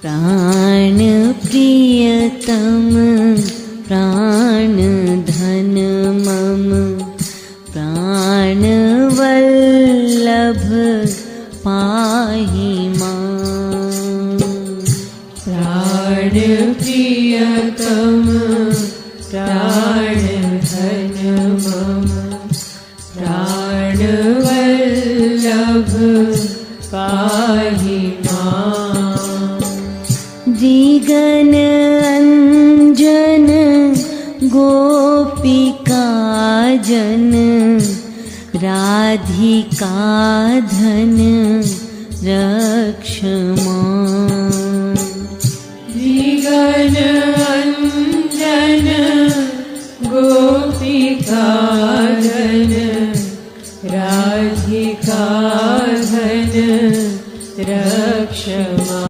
प्राण प्रियतम प्राण धन मम प्राण वल्लभ पाहि मां। प्राण प्रियतम प्राण धन मम प्राण वल्लभ पाहि मां। द्विगन अंजन गोपिका जन राधिका धन रक्ष मां। द्विगन अंजन गोपिका धन राधिका धन रक्ष